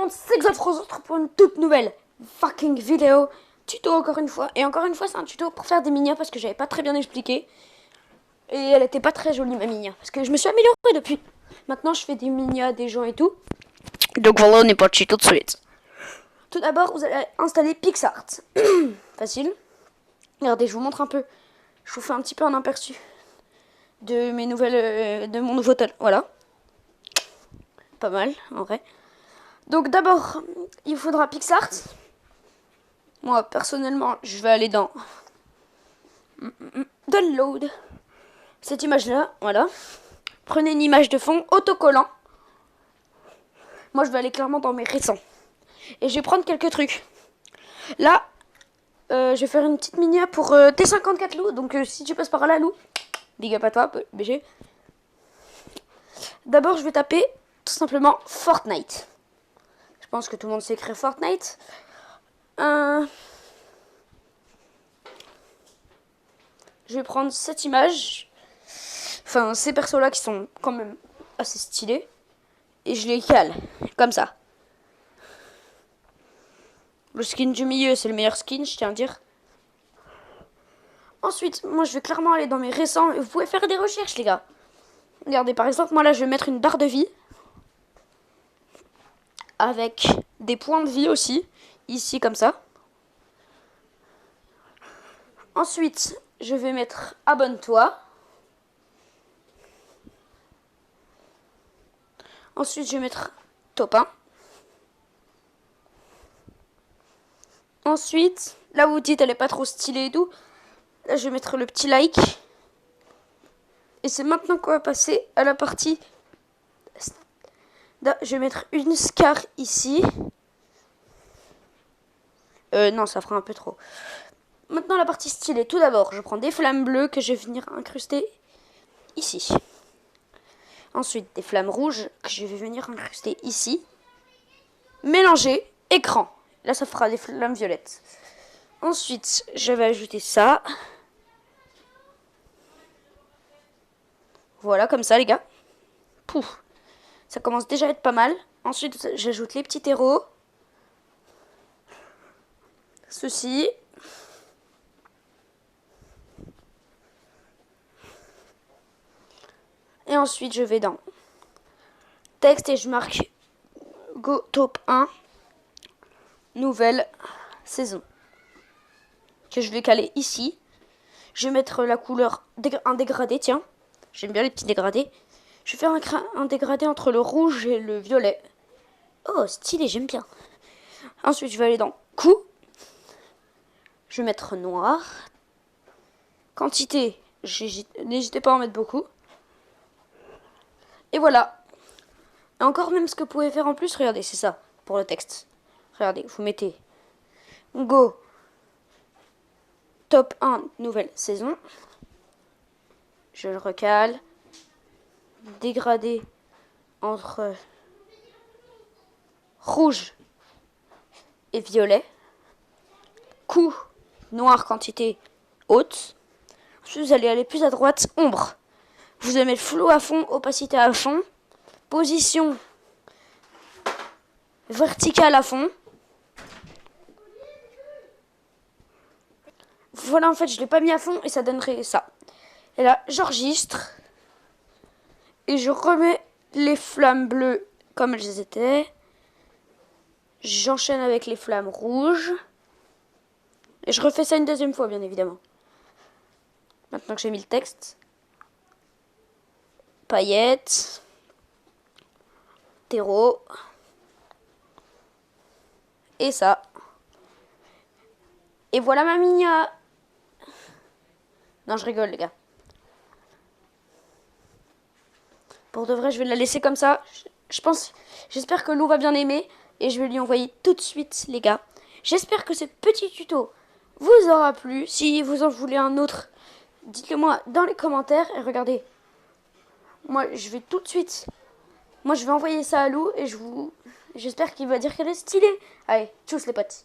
monde, c'est Xafrose pour une toute nouvelle fucking vidéo tuto encore une fois. Et encore une fois, c'est un tuto pour faire des minias parce que j'avais pas très bien expliqué. Et elle était pas très jolie ma minia parce que je me suis améliorée depuis. Maintenant, je fais des minias des gens et tout. Donc voilà, on n'est pas tuto de suite. Tout d'abord, vous allez installer PixArt. Facile. Regardez, je vous montre un peu. Je vous fais un petit peu un aperçu de mes nouvelles, de mon nouveau tel. Voilà. Pas mal, en vrai. Donc d'abord, il faudra PixArt. Moi, personnellement, je vais aller dans Download. Cette image-là, voilà. Prenez une image de fond, autocollant. Moi, je vais aller clairement dans mes récents. Et je vais prendre quelques trucs. Là, je vais faire une petite mini pour T54 Lou. Donc, si tu passes par là, Lou, big up à toi, BG. D'abord, je vais taper tout simplement Fortnite. Je pense que tout le monde sait écrire Fortnite. Je vais prendre cette image. Enfin, ces persos-là qui sont quand même assez stylés. Et je les cale, comme ça. Le skin du milieu, c'est le meilleur skin, je tiens à dire. Ensuite, moi, je vais clairement aller dans mes récents. Vous pouvez faire des recherches, les gars. Regardez, par exemple, moi, là, je vais mettre une barre de vie. Avec des points de vie aussi. Ici, comme ça. Ensuite, je vais mettre abonne-toi. Ensuite, je vais mettre top 1. Ensuite, là vous dites elle est pas trop stylée et tout. Là, je vais mettre le petit like. Et c'est maintenant qu'on va passer à la partie. Là, je vais mettre une scar ici. Non, ça fera un peu trop. Maintenant, la partie stylée. Tout d'abord, je prends des flammes bleues que je vais venir incruster ici. Ensuite, des flammes rouges que je vais venir incruster ici. Mélanger, écran. Là, ça fera des flammes violettes. Ensuite, je vais ajouter ça. Voilà, comme ça, les gars. Pouf. Ça commence déjà à être pas mal. Ensuite, j'ajoute les petits terreaux. Ceci. Et ensuite, je vais dans texte et je marque Go Top 1. Nouvelle saison. Que je vais caler ici. Je vais mettre la couleur, un dégradé, tiens. J'aime bien les petits dégradés. Je vais faire un dégradé entre le rouge et le violet. Oh, stylé, j'aime bien. Ensuite, je vais aller dans coup. Je vais mettre noir. Quantité, n'hésitez pas à en mettre beaucoup. Et voilà. Et encore même ce que vous pouvez faire en plus, regardez, c'est ça, pour le texte. Regardez, vous mettez Go Top 1 nouvelle saison. Je le recale. Dégradé entre rouge et violet. Coup noir quantité haute. Ensuite, vous allez aller plus à droite, ombre. Vous allez mettre flou à fond, opacité à fond. Position verticale à fond. Voilà, en fait, je ne l'ai pas mis à fond et ça donnerait ça. Et là, j'enregistre. Et je remets les flammes bleues comme elles étaient. J'enchaîne avec les flammes rouges. Et je refais ça une deuxième fois, bien évidemment. Maintenant que j'ai mis le texte. Paillettes. Terreau. Et ça. Et voilà ma minia. Non, je rigole, les gars. Pour de vrai, je vais la laisser comme ça. J'espère que Lou va bien aimer. Et je vais lui envoyer tout de suite, les gars. J'espère que ce petit tuto vous aura plu. Si vous en voulez un autre, dites-le moi dans les commentaires. Et regardez, moi, je vais tout de suite... Moi, je vais envoyer ça à Lou et j'espère qu'il va dire qu'elle est stylée. Allez, tchuss les potes.